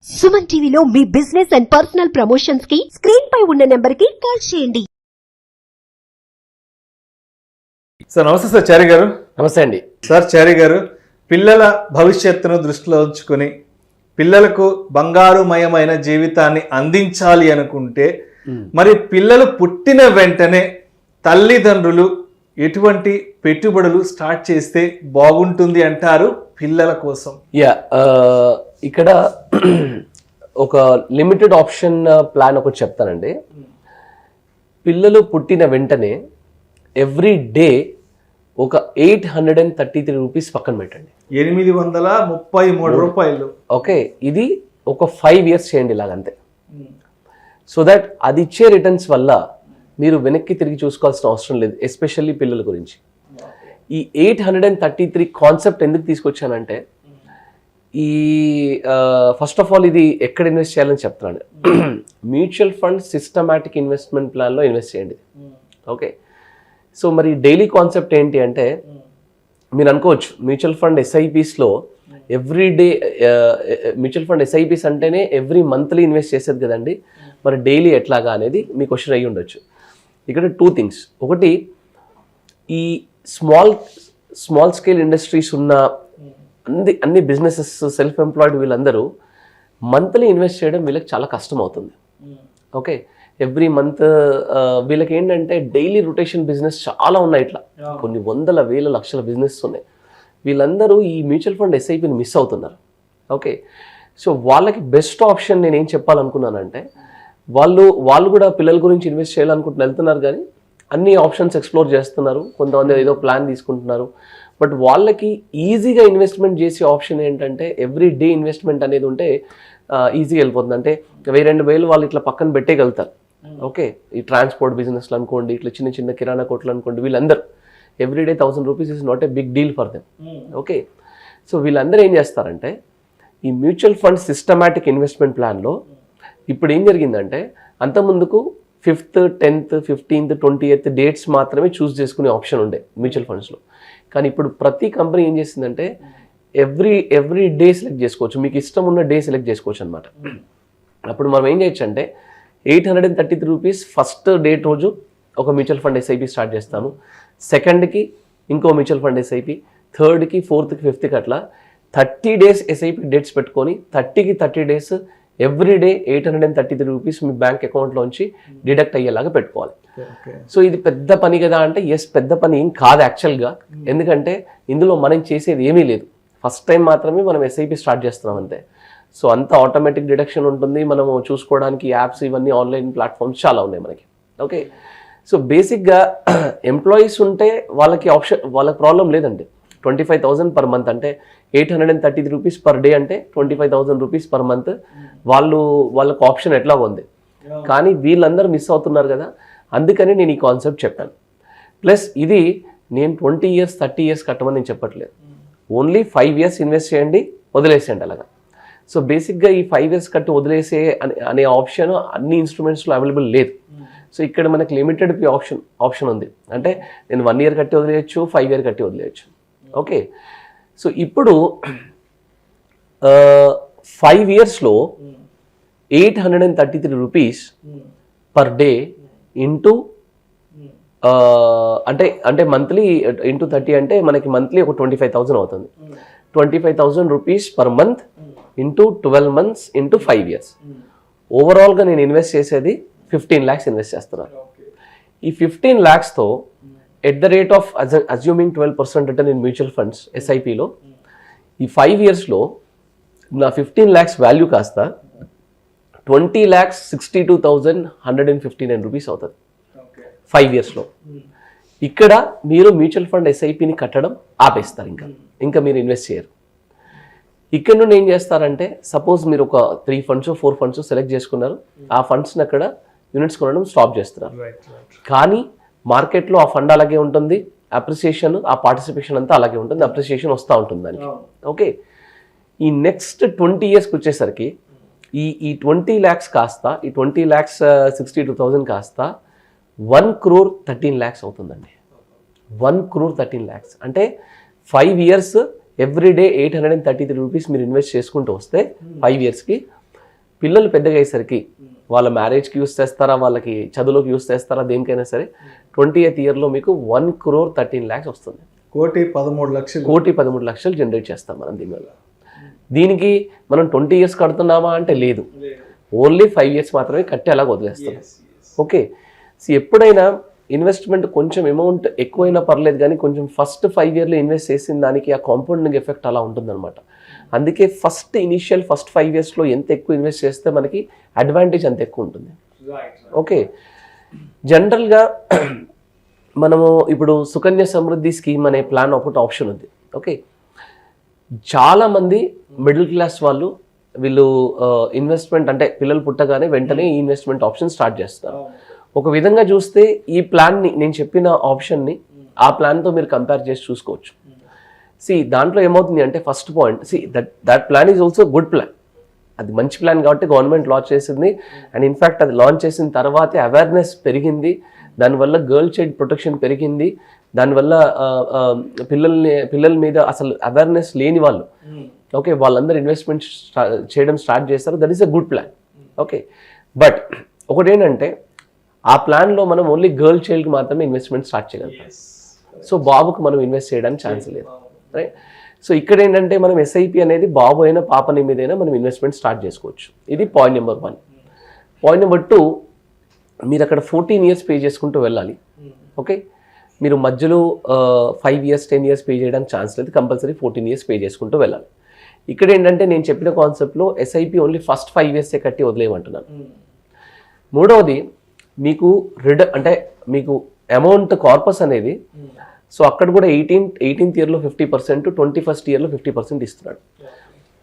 సుమన్ టీవీలో మీ business and personal promotions కి screen పై ఉన్న నెంబర్ కి కాల్ చేయండి. సార్ నమస్తే సార్ చారి గారు. నమస్తే అండి సార్ చారి గారు, పిల్లల భవిష్యత్తును దృష్టిలో ఉంచుకొని పిల్లలకు బంగారుమయమైన జీవితాన్ని అందించాలి అనుకుంటే మరి పిల్లలు పుట్టిన వెంటనే తల్లిదండ్రులు ఎటువంటి పెట్టుబడులు స్టార్ట్ చేస్తే బాగుంటుంది అంటారు పిల్లల కోసం? ఇక్కడ ఒక లిమిటెడ్ ఆప్షన్ ప్లాన్ ఒకటి చెప్తానండి. పిల్లలు పుట్టిన వెంటనే ఎవ్రీ డే ఒక 833 రూపీస్ పక్కన పెట్టండి. 833 రూపాయలు. ఓకే, ఇది ఒక 5 years చేయండి ఇలాగంతే. సో దట్ అది ఇచ్చే రిటర్న్స్ వల్ల మీరు వెనక్కి తిరిగి చూసుకోవాల్సిన అవసరం లేదు, ఎస్పెషల్లీ పిల్లల గురించి. ఈ 833 కాన్సెప్ట్ ఎందుకు తీసుకొచ్చానంటే, ఈ ఫస్ట్ ఆఫ్ ఆల్ ఇది ఎక్కడ ఇన్వెస్ట్ చేయాలని చెప్తున్నాను. మ్యూచువల్ ఫండ్ సిస్టమాటిక్ ఇన్వెస్ట్మెంట్ ప్లాన్లో ఇన్వెస్ట్ చేయండి. ఓకే, సో మరి డైలీ కాన్సెప్ట్ ఏంటి అంటే, మీరు అనుకోవచ్చు మ్యూచువల్ ఫండ్ ఎస్ఐపిస్లో ఎవ్రీ డే మ్యూచువల్ ఫండ్ ఎస్ఐపిస్ అంటేనే ఎవ్రీ మంత్లీ ఇన్వెస్ట్ చేసేది కదండి, మరి డైలీ ఎట్లాగా అనేది మీ క్వశ్చన్ అయ్యి ఉండొచ్చు. ఇక్కడ 2 things. ఒకటి, ఈ స్మాల్ స్కేల్ ఇండస్ట్రీస్ ఉన్న అన్ని బిజినెసెస్, సెల్ఫ్ ఎంప్లాయిడ్ వీళ్ళందరూ మంత్లీ ఇన్వెస్ట్ చేయడం వీళ్ళకి చాలా కష్టం అవుతుంది. ఓకే, ఎవ్రీ మంత్ వీళ్ళకి ఏంటంటే డైలీ రొటేషన్ బిజినెస్ చాలా ఉన్నాయి, ఇట్లా కొన్ని వందల వేల లక్షల బిజినెస్ ఉన్నాయి. వీళ్ళందరూ ఈ మ్యూచువల్ ఫండ్ ఎస్ఐపిని మిస్ అవుతున్నారు. ఓకే, సో వాళ్ళకి బెస్ట్ ఆప్షన్ నేను ఏం చెప్పాలనుకున్నానంటే, వాళ్ళు కూడా పిల్లల గురించి ఇన్వెస్ట్ చేయాలనుకుంటున్న వెళ్తున్నారు, కానీ అన్ని ఆప్షన్స్ ఎక్స్ప్లోర్ చేస్తున్నారు. కొంతమంది ఏదో ప్లాన్ తీసుకుంటున్నారు. బట్ వాళ్ళకి ఈజీగా ఇన్వెస్ట్మెంట్ చేసే ఆప్షన్ ఏంటంటే, ఎవ్రీ డే ఇన్వెస్ట్మెంట్ అనేది ఉంటే ఈజీగా వెళ్ళిపోతుంది. అంటే 1000-2000 వాళ్ళు ఇట్లా పక్కన పెట్టేయగలుగుతారు. ఓకే, ఈ ట్రాన్స్పోర్ట్ బిజినెస్లు అనుకోండి, ఇట్లా చిన్న చిన్న కిరాణా కొట్లు అనుకోండి, వీళ్ళందరూ everyday 1000 rupees is not a big deal for them. Okay, so వీళ్ళందరూ ఏం చేస్తారంటే, ఈ మ్యూచువల్ ఫండ్ సిస్టమాటిక్ ఇన్వెస్ట్మెంట్ ప్లాన్లో ఇప్పుడు ఏం జరిగిందంటే, అంతకుముందుకు 5th, 10th, 15th, 20th dates మాత్రమే చూస్ చేసుకునే ఆప్షన్ ఉండే మ్యూచువల్ ఫండ్స్లో. కానీ ఇప్పుడు ప్రతి కంపెనీ ఏం చేసిందంటే, ఎవ్రీ డే సెలెక్ట్ చేసుకోవచ్చు, మీకు ఇష్టం ఉన్న డే సెలెక్ట్ చేసుకోవచ్చు అనమాట. అప్పుడు మనం ఏం చేయొచ్చు అంటే, 833 రూపీస్ ఫస్ట్ డేట్ రోజు ఒక మ్యూచువల్ ఫండ్ ఎస్ఐపి స్టార్ట్ చేస్తాము, సెకండ్కి ఇంకో mutual fund SIP, థర్డ్కి, 4th, 5th అట్లా 30 days ఎస్ఐపి డేట్స్ పెట్టుకొని 30కి 30 days ఎవ్రీ డే 833 రూపీస్ మీ బ్యాంక్ అకౌంట్లోంచి డిడక్ట్ అయ్యేలాగా పెట్టుకోవాలి. సో ఇది పెద్ద పని కదా అంటే, పెద్ద పని ఏం కాదు యాక్చువల్గా. ఎందుకంటే ఇందులో మనం చేసేది ఏమీ లేదు, ఫస్ట్ టైం మాత్రమే మనం ఎస్ఐపి స్టార్ట్ చేస్తున్నాం అంతే. సో అంత ఆటోమేటిక్ డిడక్షన్ ఉంటుంది. మనము చూసుకోవడానికి యాప్స్, ఇవన్నీ ఆన్లైన్ ప్లాట్ఫామ్స్ చాలా ఉన్నాయి మనకి. ఓకే, సో బేసిక్గా ఎంప్లాయీస్ ఉంటే వాళ్ళకి ప్రాబ్లం లేదండి. 25,000 per month అంటే 833 రూపీస్ పర్ డే అంటే 25,000 రూపీస్ పర్ మంత్ వాళ్ళకు ఆప్షన్ ఎట్లా ఉంది. కానీ వీళ్ళందరూ మిస్ అవుతున్నారు కదా, అందుకని నేను ఈ కాన్సెప్ట్ చెప్పాను. ప్లస్ ఇది నేను 20 years 30 years కట్టమని నేను చెప్పట్లేదు, ఓన్లీ 5 years ఇన్వెస్ట్ చేయండి, వదిలేసేయండి అలాగా. సో బేసిక్గా ఈ 5 years కట్టి వదిలేసే అనే ఆప్షన్ అన్ని ఇన్స్ట్రుమెంట్స్లో అవైలబుల్ లేదు. సో ఇక్కడ మనకి లిమిటెడ్ ఆప్షన్ ఉంది. అంటే నేను 1 year కట్టి వదిలేయచ్చు, 5 year కట్టి వదిలేయచ్చు. ఓకే, సో ఇప్పుడు 5 yearsలో 833 రూపీస్ పర్ డే ఇంటూ అంటే మంత్లీ ఇంటూ 30 అంటే మనకి మంత్లీ ఒక 25,000 అవుతుంది. 25,000 rupees per month into 12 months into 5 years. ఓవరాల్గా నేను ఇన్వెస్ట్ చేసేది 15 lakhs ఇన్వెస్ట్ చేస్తున్నాను. ఈ 15 lakhsతో at the rate of assuming 12% return in mutual funds ఎస్ఐపిలో ఈ 5 yearsలో నా 15 lakhs వాల్యూ కాస్త 20,62,159 రూపీస్ అవుతుంది 5 yearsలో. ఇక్కడ మీరు మ్యూచువల్ ఫండ్ ఎస్ఐపిని కట్టడం ఆపేస్తారు, ఇంకా మీరు ఇన్వెస్ట్ చేయరు. ఇక్కడ నుండి ఏం చేస్తారంటే, సపోజ్ మీరు ఒక 3 funds 4 funds సెలెక్ట్ చేసుకున్నారు, ఆ ఫండ్స్ని అక్కడ యూనిట్స్ కొనడం స్టాప్ చేస్తున్నారు. కానీ మార్కెట్లో ఆ ఫండ్ అలాగే ఉంటుంది, అప్రిసియేషన్, ఆ పార్టిసిపేషన్ అంతా అలాగే ఉంటుంది, అప్రిసియేషన్ వస్తూ ఉంటుంది దానికి. ఓకే, ఈ నెక్స్ట్ 20 yearsకి వచ్చేసరికి ఈ 20 lakhs కాస్త, ఈ 20,62,000 కాస్త 1,13 lakhs అవుతుందండి. 1,13 lakhs అంటే 5 years ఎవ్రీ డే 833 రూపీస్ మీరు ఇన్వెస్ట్ చేసుకుంటూ వస్తే 5 yearsకి పిల్లలు పెద్దగా అయ్యేసరికి వాళ్ళ మ్యారేజ్కి యూస్ చేస్తారా, వాళ్ళకి చదువులోకి యూస్ చేస్తారా, దేనికైనా సరే 20th ఇయర్లో మీకు 1,13,00,000 వస్తుంది. 1,13,00,000 జనరేట్ చేస్తాం మనం దీనివల్ల. దీనికి మనం 20 years కడుతున్నామా అంటే లేదు, ఓన్లీ 5 years మాత్రమే కట్టి అలా వదిలేస్తాం. ఓకే, సో ఎప్పుడైనా ఇన్వెస్ట్మెంట్ కొంచెం అమౌంట్ ఎక్కువైనా పర్లేదు కానీ కొంచెం ఫస్ట్ 5 yearలో ఇన్వెస్ట్ చేసిన దానికి ఆ కాంపౌండింగ్ ఎఫెక్ట్ అలా ఉంటుందన్నమాట. అందుకే ఫస్ట్ 5 yearsలో ఎంత ఎక్కువ ఇన్వెస్ట్ చేస్తే మనకి అడ్వాంటేజ్ అంత ఎక్కువ ఉంటుంది. ఓకే, జనరల్గా మనము ఇప్పుడు సుకన్య సమృద్ధి స్కీమ్ అనే ప్లాన్ ఒకటి ఆప్షన్ ఉంది. ఓకే, చాలామంది మిడిల్ క్లాస్ వాళ్ళు వీళ్ళు ఇన్వెస్ట్మెంట్ అంటే పిల్లలు పుట్టగానే వెంటనే ఈ ఇన్వెస్ట్మెంట్ ఆప్షన్ స్టార్ట్ చేస్తారు. ఒక విధంగా చూస్తే ఈ ప్లాన్ని, నేను చెప్పిన ఆప్షన్ని ఆ ప్లాన్తో మీరు కంపేర్ చేసి చూసుకోవచ్చు. దాంట్లో ఏమవుతుంది అంటే first point, that plan is also good plan. అది మంచి ప్లాన్ కాబట్టి గవర్నమెంట్ లాంచ్ చేసింది. అండ్ ఇన్ఫ్యాక్ట్ అది లాంచ్ చేసిన తర్వాతే అవేర్నెస్ పెరిగింది, దానివల్ల గర్ల్ చైల్డ్ ప్రొటెక్షన్ పెరిగింది, దానివల్ల పిల్లల మీద అసలు అవేర్నెస్ లేని వాళ్ళు ఓకే వాళ్ళందరూ ఇన్వెస్ట్మెంట్ చేయడం స్టార్ట్ చేస్తారు. That is a good plan. Okay, but ఒకటేంటంటే ఆ ప్లాన్లో మనం ఓన్లీ గర్ల్ చైల్డ్కి మాత్రమే ఇన్వెస్ట్మెంట్ స్టార్ట్ చేయగలుగుతాం. సో బాబుకు మనం ఇన్వెస్ట్ చేయడానికి ఛాన్స్ లేదు, రైట్? సో ఇక్కడ ఏంటంటే మనం ఎస్ఐపి అనేది బాబు అయినా పాపని మీదైనా మనం ఇన్వెస్ట్మెంట్ స్టార్ట్ చేసుకోవచ్చు. ఇది పాయింట్ నెంబర్ 1. పాయింట్ నెంబర్ 2, మీరు అక్కడ 14 years పే చేసుకుంటూ వెళ్ళాలి. ఓకే, మీరు మధ్యలో 5 years 10 years పే చేయడానికి ఛాన్స్ లేదు, కంపల్సరీ 14 years పే చేసుకుంటూ వెళ్ళాలి. ఇక్కడ ఏంటంటే నేను చెప్పిన కాన్సెప్ట్లో ఎస్ఐపి ఓన్లీ ఫస్ట్ 5 years కట్టి వదిలేయమంటున్నాను. మూడవది, మీకు అంటే మీకు అమౌంట్ కార్పస్ అనేది, సో అక్కడ కూడా 18th yearలో 50%, 21st yearలో 50% ఇస్తున్నాడు.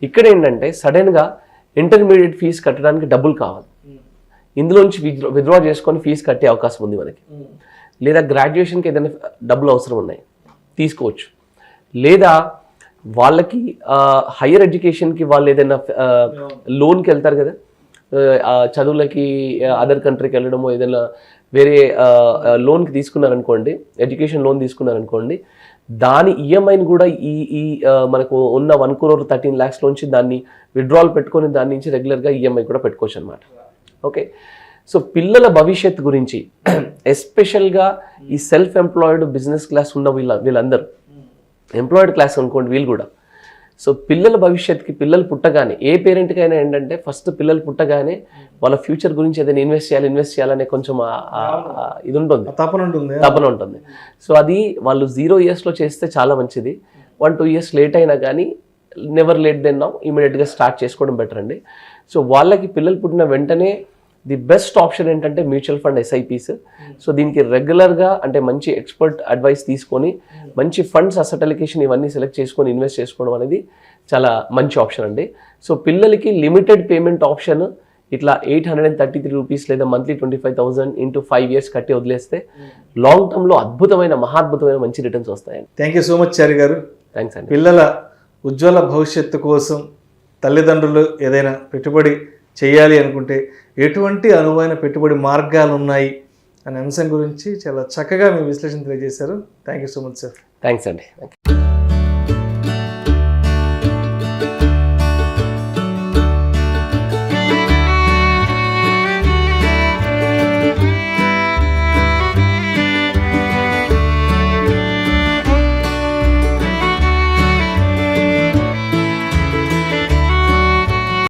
ఇక్కడ ఏంటంటే సడన్గా ఇంటర్మీడియట్ ఫీజు కట్టడానికి డబ్బులు కావాలి, ఇందులోంచి విత్డ్రా చేసుకొని ఫీజు కట్టే అవకాశం ఉంది మనకి. లేదా గ్రాడ్యుయేషన్కి ఏదైనా డబ్బులు అవసరం ఉన్నాయి తీసుకోవచ్చు. లేదా వాళ్ళకి హయ్యర్ ఎడ్యుకేషన్కి వాళ్ళు ఏదైనా లోన్కి వెళ్తారు కదా, చదువులకి అదర్ కంట్రీకి వెళ్ళడము, ఏదైనా వేరే లోన్కి తీసుకున్నారనుకోండి, ఎడ్యుకేషన్ లోన్ తీసుకున్నారనుకోండి, దాని ఈఎంఐని కూడా ఈ మనకు ఉన్న 1,13,00,000లోంచి దాన్ని విత్డ్రాల్ పెట్టుకొని దాని నుంచి రెగ్యులర్గా ఈఎంఐ కూడా పెట్టుకోవచ్చు అనమాట. ఓకే, సో పిల్లల భవిష్యత్తు గురించి ఎస్పెషల్గా ఈ సెల్ఫ్ ఎంప్లాయిడ్ బిజినెస్ క్లాస్ ఉన్న వీళ్ళందరూ ఎంప్లాయిడ్ క్లాస్ అనుకోండి వీళ్ళు కూడా. సో పిల్లల భవిష్యత్తుకి, పిల్లలు పుట్టగానే ఏ పేరెంట్కైనా ఏంటంటే ఫస్ట్ పిల్లలు పుట్టగానే వాళ్ళ ఫ్యూచర్ గురించి ఏదైనా ఇన్వెస్ట్ చేయాలనే కొంచెం ఇది ఉంటుంది, తపన ఉంటుంది. సో అది వాళ్ళు 0 yearsలో చేస్తే చాలా మంచిది. 1-2 years లేట్ అయినా కానీ నెవర్ లేట్ దెన్ నౌ, ఇమీడియట్గా స్టార్ట్ చేసుకోవడం బెటర్ అండి. సో వాళ్ళకి పిల్లలు పుట్టిన వెంటనే ది బెస్ట్ ఆప్షన్ ఏంటంటే మ్యూచువల్ ఫండ్ ఎస్ఐపీస్. సో దీనికి రెగ్యులర్గా అంటే మంచి ఎక్స్పర్ట్ అడ్వైస్ తీసుకొని మంచి ఫండ్స్, అసెట్ అలొకేషన్ ఇవన్నీ సెలెక్ట్ చేసుకొని ఇన్వెస్ట్ చేసుకోవడం అనేది చాలా మంచి ఆప్షన్ అండి. సో పిల్లలకి లిమిటెడ్ పేమెంట్ ఆప్షన్ ఇట్లా 833 రూపీస్ లేదా మంత్లీ 25,000 into 5 years కట్టి వదిలేస్తే లాంగ్ టర్మ్లో మహాద్భుతమైన మంచి రిటర్న్స్ వస్తాయండి. థ్యాంక్ యూ సో మచ్ చారి గారు. థ్యాంక్స్ అండి. పిల్లల ఉజ్వల భవిష్యత్తు కోసం తల్లిదండ్రులు ఏదైనా పెట్టుబడి చేయాలి అనుకుంటే ఎటువంటి అనువైన పెట్టుబడి మార్గాలు ఉన్నాయి అనే అంశం గురించి చాలా చక్కగా మీ విశ్లేషణ తెలియజేశారు. Thank you so much sir. Thanks అండి.